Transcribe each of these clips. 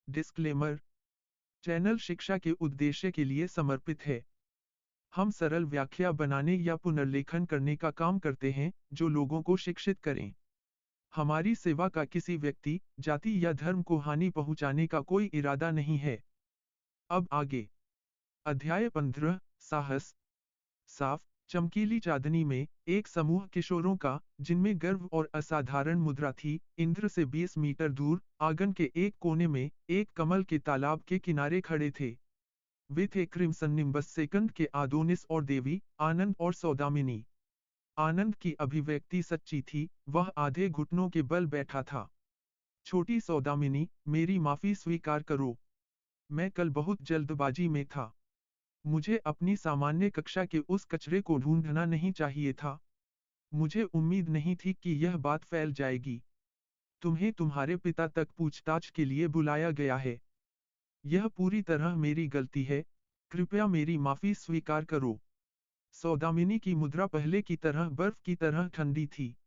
Disclaimer. Channel शिक्षा के उद्देश्य के लिए समर्पित है। हम सरल व्याख्या बनाने या पुनर्लेखन करने का काम करते हैं जो लोगों को शिक्षित करें। हमारी सेवा का किसी व्यक्ति, जाति या धर्म को हानि पहुंचाने का कोई इरादा नहीं है। अब आगे। अध्याय 15, साहस। साफ, चमकीली चांदनी में, एक समूह किशोरों का, जिनमें गर्व और असाधारण मुद्रा थी, इंद्र से 20 मीटर दूर, आंगन के एक कोने में, एक कमल के तालाब के किनारे खड़े थे। वे थे क्रिम्सन निम्बस सेकंड के आदोनिस और देवी, आनंद और सौदामिनी। आनंद की अभिव्यक्ति सच्ची थी, वह आधे घुटनों के बल बैठा था। छोटी सौदामिनी, मेरी माफी स्वीकार करो। मैं कल बहुत जल्दबाजी में था। मुझे अपनी सामान्य कक्षा के उस कचरे को ढूंढना नहीं चाहिए था। मुझे उम्मीद नहीं थी कि यह बात फैल जाएगी। तुम्हें तुम्हारे पिता तक पूछताछ के लिए बुलाया गया है। यह पूरी तरह मेरी गलती है। कृपया मेरी माफी स्वीकार करो। सौदामिनी की मुद्रा पहले की तरह बर्फ की तरह ठंडी थी।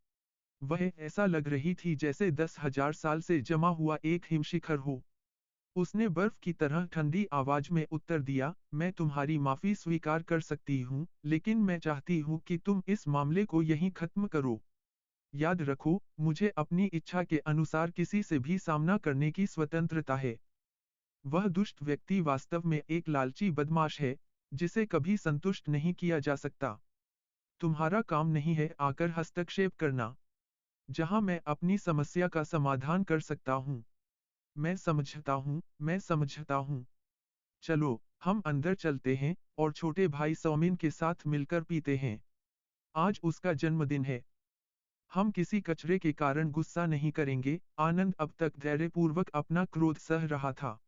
वह ऐसा लग रही थी जैसे 10,000 साल से जमा हुआ एक हिमशिखर हो। उसने बर्फ की तरह ठंडी आवाज में उत्तर दिया, मैं तुम्हारी माफी स्वीकार कर सकती हूँ, लेकिन मैं चाहती हूँ कि तुम इस मामले को यहीं खत्म करो। याद रखो, मुझे अपनी इच्छा के अनुसार किसी से भी सामना करने की स्वतंत्रता है। वह दुष्ट व्यक्ति वास्तव में एक लालची बदमाश है, जिसे कभी संतुष्ट नहीं किया जा सकता। तुम्हारा काम नहीं है आकर हस्तक्षेप करना, जहां मैं अपनी समस्या का समाधान कर सकता हूँ। मैं समझता हूँ। चलो, हम अंदर चलते हैं, और छोटे भाई सौमिन के साथ मिलकर पीते हैं। आज उसका जन्मदिन है। हम किसी कचरे के कारण गुस्सा नहीं करेंगे। आनंद अब तक धैर्यपूर्वक अपना क्रोध सह रहा था।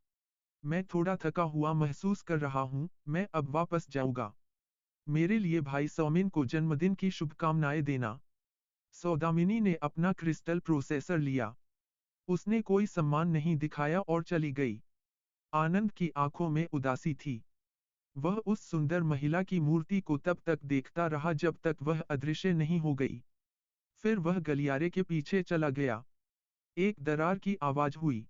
मैं थोड़ा थका हुआ महसूस कर रहा हूँ, मैं अब वापस जाऊंगा। मेरे लिए भाई सौमिन को जन्मदिन की शुभकामनाएं देना। सौदामिनी ने अपना क्रिस्टल प्रोसेसर लिया। उसने कोई सम्मान नहीं दिखाया और चली गई। आनंद की आंखों में उदासी थी। वह उस सुंदर महिला की मूर्ति को तब तक देखता रहा जब तक वह अदृश्य नहीं हो गई। फिर वह गलियारे के पीछे चला गया। एक दरार की आवाज हुई।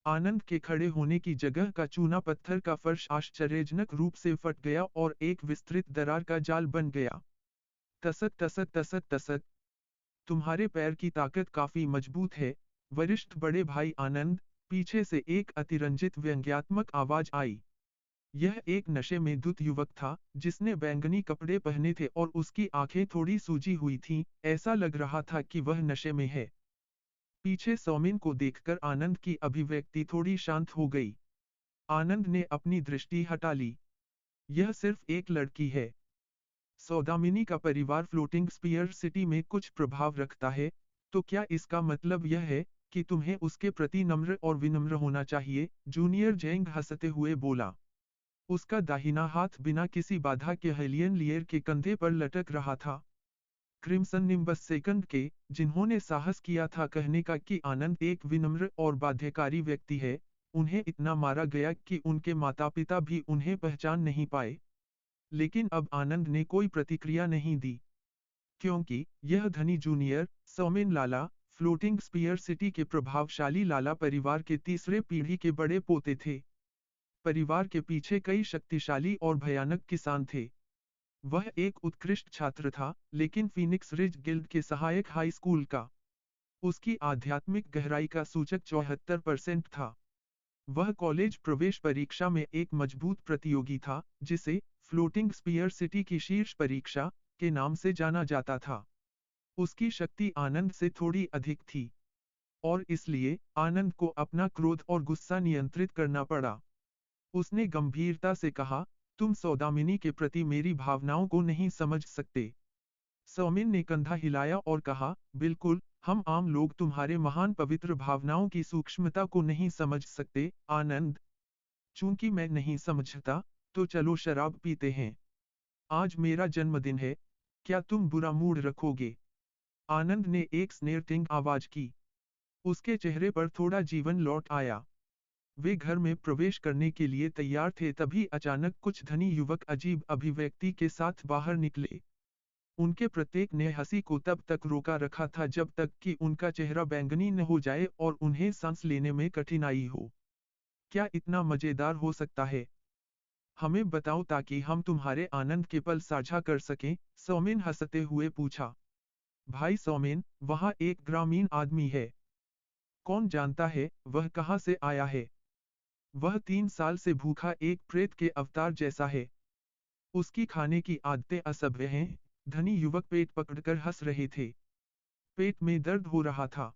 आनंद के खड़े होने की जगह का चूना पत्थर का फर्श आश्चर्यजनक रूप से फट गया और एक विस्तृत दरार का जाल बन गया। तसक तसक तसक तसक। तुम्हारे पैर की ताकत काफी मजबूत है, वरिष्ठ बड़े भाई आनंद। पीछे से एक अतिरंजित व्यंग्यात्मक आवाज आई। यह एक नशे में धुत युवक था, जिसने बैंगनी कपड़े पहने थे और उसकी आंखें थोड़ी सूजी हुई थीं, ऐसा लग रहा था कि वह नशे में है। पीछे सौमिन को देखकर आनंद की अभिव्यक्ति थोड़ी शांत हो गई। आनंद ने अपनी दृष्टि हटा ली। यह सिर्फ एक लड़की है। सौदामिनी का परिवार फ्लोटिंग स्पीयर सिटी में कुछ प्रभाव रखता है, तो क्या इसका मतलब यह है कि तुम्हें उसके प्रति नम्र और विनम्र होना चाहिए? जूनियर जेंग हंसते हुए बोला। उसका दाहिना हाथ बिना किसी बाधा के हेलियन लियर के कंधे पर लटक रहा था। क्रिम्सन निम्बस सेकंड के, जिन्होंने साहस किया था कहने का कि आनंद एक विनम्र और बाध्यकारी व्यक्ति है, उन्हें इतना मारा गया कि उनके माता-पिता भी उन्हें पहचान नहीं पाए। लेकिन अब आनंद ने कोई प्रतिक्रिया नहीं दी, क्योंकि यह धनी जूनियर, सौमिन लाला, फ्लोटिंग स्पीयर सिटी के प्रभावशाली लाला परिवार के तीसरे पीढ़ी के बड़े पोते थे। परिवार के पीछे कई शक्तिशाली और भयानक किसान थे। वह एक उत्कृष्ट छात्र था, लेकिन फीनिक्स रिज गिल्ड के सहायक हाई स्कूल का। उसकी आध्यात्मिक गहराई का सूचक 74% था। वह कॉलेज प्रवेश परीक्षा में एक मजबूत प्रतियोगी था, जिसे फ्लोटिंग स्पीयर सिटी की शीर्ष परीक्षा के नाम से जाना जाता था। उसकी शक्ति आनंद से थोड़ी अधिक थी, और इसलिए आनंद को अपना क्रोध और गुस्सा नियंत्रित करना पड़ा। उसने गंभीरता से कहा, तुम सौदामिनी के प्रति मेरी भावनाओं को नहीं समझ सकते। सौमिन ने कंधा हिलाया और कहा, बिल्कुल, हम आम लोग तुम्हारे महान पवित्र भावनाओं की सूक्ष्मता को नहीं समझ सकते, आनंद। चूंकि मैं नहीं समझता, तो चलो शराब पीते हैं। आज मेरा जन्मदिन है, क्या तुम बुरा मूड रखोगे? आनंद ने एक स्नेरटिंग आवाज की। उसके चेहरे पर थोड़ा जीवन लौट आया। वे घर में प्रवेश करने के लिए तैयार थे तभी अचानक कुछ धनी युवक अजीब अभिव्यक्ति के साथ बाहर निकले। उनके प्रत्येक ने हंसी को तब तक रोका रखा था जब तक कि उनका चेहरा बैंगनी न हो जाए और उन्हें सांस लेने में कठिनाई हो। क्या इतना मजेदार हो सकता है? हमें बताओ ताकि हम तुम्हारे आनंद के पल साझा कर सकें, सौमेन हंसते हुए पूछा। भाई सौमेन, वहाँ एक ग्रामीण आदमी है। कौन जानता है, वह कहाँ से आया है? वह 3 साल से भूखा एक प्रेत के अवतार जैसा है। उसकी खाने की आदतें असभ्य हैं। धनी युवक पेट पकड़कर हंस रहे थे। पेट में दर्द हो रहा था।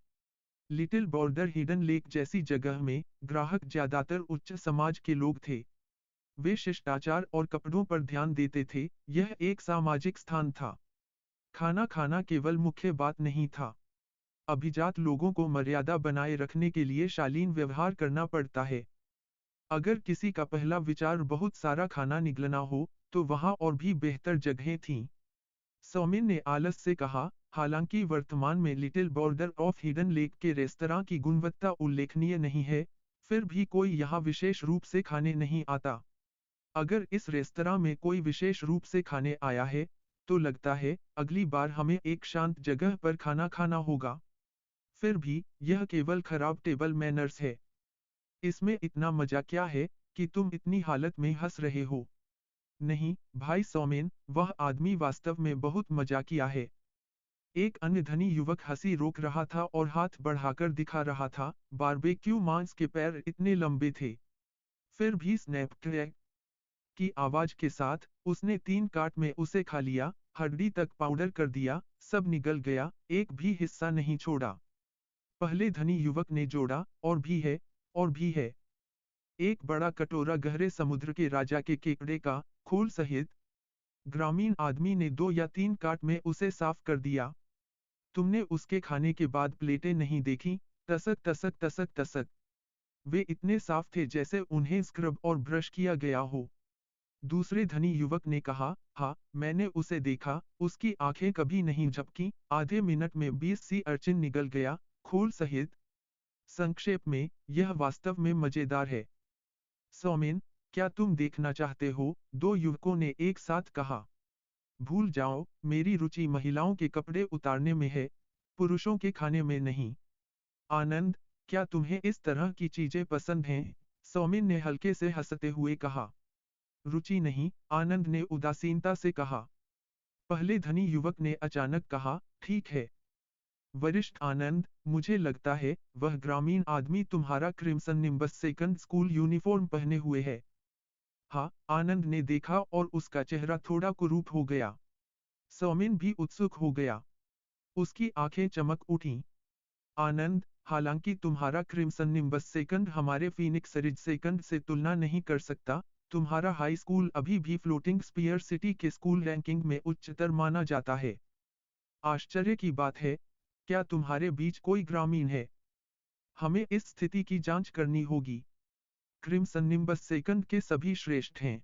लिटिल बॉर्डर हिडन लेक जैसी जगह में ग्राहक ज्यादातर उच्च समाज के लोग थे। वे शिष्टाचार और कपड़ों पर ध्यान देते थे। यह एक सामाजिक स्थान था। खाना खाना केवल मुख्य बात नहीं था। अभिजात लोगों को मर्यादा बनाए रखने के लिए शालीन व्यवहार करना पड़ता है। अगर किसी का पहला विचार बहुत सारा खाना निगलना हो, तो वहां और भी बेहतर जगहें थीं। सौमिन ने आलस से कहा, हालांकि वर्तमान में little border of hidden lake के रेस्तरां की गुणवत्ता उल्लेखनीय नहीं है, फिर भी कोई यहाँ विशेष रूप से खाने नहीं आता। अगर इस रेस्तरां में कोई विशेष रूप से खाने आया है, तो लगता है अगली बार हमें एक शांत जगह पर खाना खाना होगा। फिर भी यह केवल खराब टेबल मैनर्स है। इसमें इतना मजा क्या है कि तुम इतनी हालत में हंस रहे हो? नहीं, भाई सौमेन, वह आदमी वास्तव में बहुत मजाकिया है। एक अन्य धनी युवक हंसी रोक रहा था और हाथ बढ़ाकर दिखा रहा था, बारबेक्यू मांस के पैर इतने लंबे थे। फिर भी स्नैप क्रैक की आवाज के साथ, उसने 3 काट में उसे खा लिया, हड्डी तक पाउडर कर दिया, सब निगल गया, एक भी हिस्सा नहीं छोड़ा। पहले धनी युवक ने जोड़ा, और भी है, और भी है। एक बड़ा कटोरा गहरे समुद्र के राजा के केकड़े का, खोल सहित। ग्रामीण आदमी ने 2 या 3 काट में उसे साफ कर दिया। तुमने उसके खाने के बाद प्लेटें नहीं देखी? तसक तसक तसक तसक। वे इतने साफ थे जैसे उन्हें स्क्रब और ब्रश किया गया हो। दूसरे धनी युवक ने कहा, हाँ, मैंने उसे देखा, उसकी आंखें कभी नहीं झपकी, आधे मिनट में 20 सी अर्चिन निगल गया, खोल सहित। संक्षेप में, यह वास्तव में मजेदार है। सौमेन, क्या तुम देखना चाहते हो? 2 युवकों ने एक साथ कहा। भूल जाओ, मेरी रुचि महिलाओं के कपड़े उतारने में है, पुरुषों के खाने में नहीं। आनंद, क्या तुम्हें इस तरह की चीजें पसंद हैं? सौमेन ने हल्के से हंसते हुए कहा। रुचि नहीं, आनंद ने उदासीनता से कहा। पहले धनी युवक ने अचानक कहा, ठीक है। वरिष्ठ आनंद, मुझे लगता है, वह ग्रामीण आदमी तुम्हारा crimson nimbus second school uniform पहने हुए है। हाँ, आनंद ने देखा और उसका चेहरा थोड़ा कुरूप हो गया। सौमेन भी उत्सुक हो गया। उसकी आंखें चमक उठीं। आनंद, हालांकि तुम्हारा क्रिम्सन निम्बस सेकंड हमारे फीनिक्स रिज सेकंड से तुलना नहीं कर सकता, तुम्हारा हाई स्कूल अभी भी फ्लोटिंग स्पीयर सिटी के स्कूल रैंकिंग में उच्चतर माना जाता है। आश्चर्य की बात है, क्या तुम्हारे बीच कोई ग्रामीण है? हमें इस स्थिति की जांच करनी होगी। क्रिम्सन निम्बस सेकंड के सभी श्रेष्ठ हैं।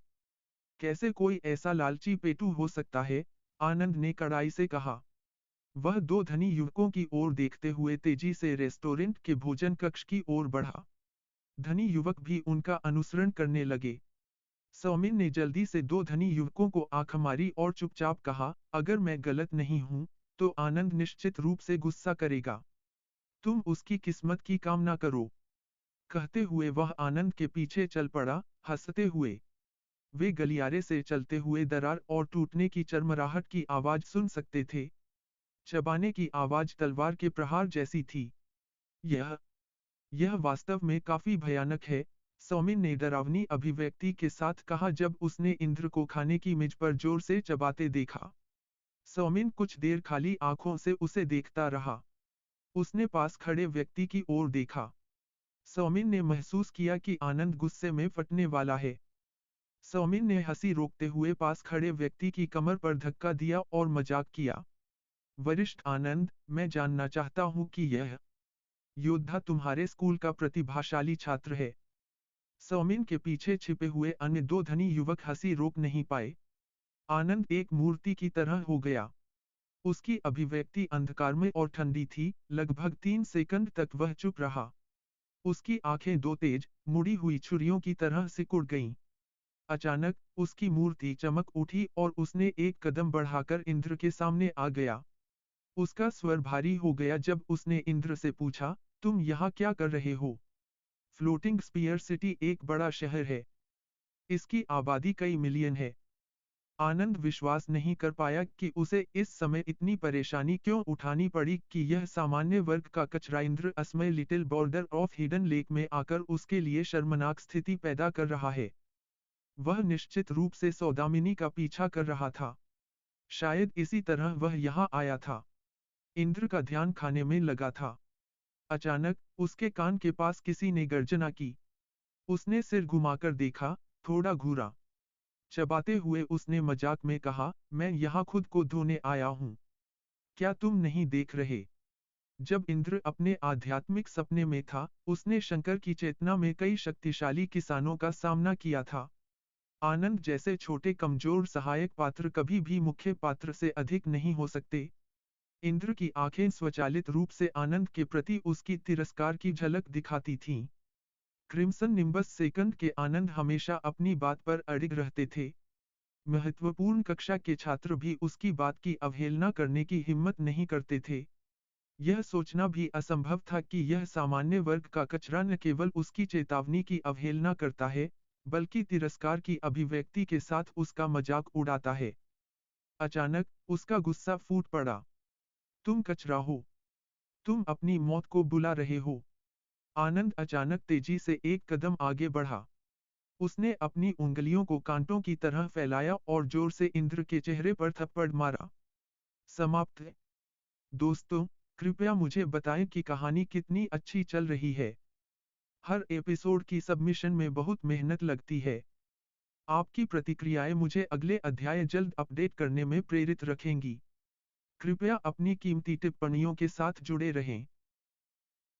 कैसे कोई ऐसा लालची पेटू हो सकता है? आनंद ने कड़ाई से कहा। वह 2 धनी युवकों की ओर देखते हुए तेजी से रेस्टोरेंट के भोजन कक्ष की ओर बढ़ा। धनी युवक भी उनका अनुसरण करने लगे। सौमिन ने जल्दी से 2 धनी युवकों को आंख मारी और चुपचाप कहा, अगर मैं गलत नहीं हूं, तो आनंद निश्चित रूप से गुस्सा करेगा। तुम उसकी किस्मत की कामना करो। कहते हुए वह आनंद के पीछे चल पड़ा, हंसते हुए। वे गलियारे से चलते हुए दरार और टूटने की चरमराहट की आवाज सुन सकते थे। चबाने की आवाज तलवार के प्रहार जैसी थी। यह वास्तव में काफी भयानक है, सौमिन ने डरावनी अभिव्यक्ति के साथ कहा जब उसने इंद्र को खाने की मेज पर जोर से चबाते देखा। सौमिन कुछ देर खाली आंखों से उसे देखता रहा। उसने पास खड़े व्यक्ति की ओर देखा। सौमिन ने महसूस किया कि आनंद गुस्से में फटने वाला है। सौमिन ने हंसी रोकते हुए पास खड़े व्यक्ति की कमर पर धक्का दिया और मजाक किया। वरिष्ठ आनंद, मैं जानना चाहता हूं कि यह योद्धा तुम्हारे स्कूल का प्रतिभाशाली छात्र है। सौमिन के पीछे छिपे हुए अन्य 2 धनी युवक हंसी रोक नहीं पाए। आनंद एक मूर्ति की तरह हो गया। उसकी अभिव्यक्ति अंधकार में और ठंडी थी, लगभग 3 सेकंड तक वह चुप रहा। उसकी आंखें 2 तेज, मुड़ी हुई छुरियों की तरह सिकुड़ गईं। अचानक, उसकी मूर्ति चमक उठी और उसने एक कदम बढ़ाकर इंद्र के सामने आ गया। उसका स्वर भारी हो गया जब उसने इंद्र से पूछा, तुम यहाँ क्या कर रहे हो? फ्लोटिंग स्पीयर सिटी एक बड़ा शहर है। इसकी आबादी कई मिलियन है। आनंद विश्वास नहीं कर पाया कि उसे इस समय इतनी परेशानी क्यों उठानी पड़ी कि यह सामान्य वर्ग का कचरा इंद्र असमय little border of hidden lake में आकर उसके लिए शर्मनाक स्थिति पैदा कर रहा है। वह निश्चित रूप से सौदामिनी का पीछा कर रहा था। शायद इसी तरह वह यहाँ आया था। इंद्र का ध्यान खाने में लगा था। अचानक उसके कान के पास किसी ने गर्जना की। उसने सिर घुमाकर देखा, थोड़ा घूरा। चबाते हुए उसने मजाक में कहा, मैं यहाँ खुद को धोने आया हूँ। क्या तुम नहीं देख रहे? जब इंद्र अपने आध्यात्मिक सपने में था, उसने शंकर की चेतना में कई शक्तिशाली किसानों का सामना किया था। आनंद जैसे छोटे कमजोर सहायक पात्र कभी भी मुख्य पात्र से अधिक नहीं हो सकते। इंद्र की आंखें स्वचालित रूप से आनंद के प्रति उसकी तिरस्कार की झलक दिखाती थीं। क्रिम्सन निम्बस सेकंड के आनंद हमेशा अपनी बात पर अड़िग रहते थे। महत्वपूर्ण कक्षा के छात्र भी उसकी बात की अवहेलना करने की हिम्मत नहीं करते थे। यह सोचना भी असंभव था कि यह सामान्य वर्ग का कचरा न केवल उसकी चेतावनी की अवहेलना करता है, बल्कि तिरस्कार की अभिव्यक्ति के साथ उसका मजाक उड़ाता है। अचानक उसका गुस्सा फूट पड़ा। तुम कचरा हो। तुम अपनी मौत को बुला रहे हो। आनंद अचानक तेजी से एक कदम आगे बढ़ा। उसने अपनी उंगलियों को कांटों की तरह फैलाया और जोर से इंद्र के चेहरे पर थप्पड़ मारा। समाप्त। दोस्तों, कृपया मुझे बताएं कि कहानी कितनी अच्छी चल रही है। हर एपिसोड की सबमिशन में बहुत मेहनत लगती है। आपकी प्रतिक्रियाएं मुझे अगले अध्याय जल्द अपडेट करने में प्रेरित रखेंगी। कृपया अपनी कीमती टिप्पणियों के साथ जुड़े रहें।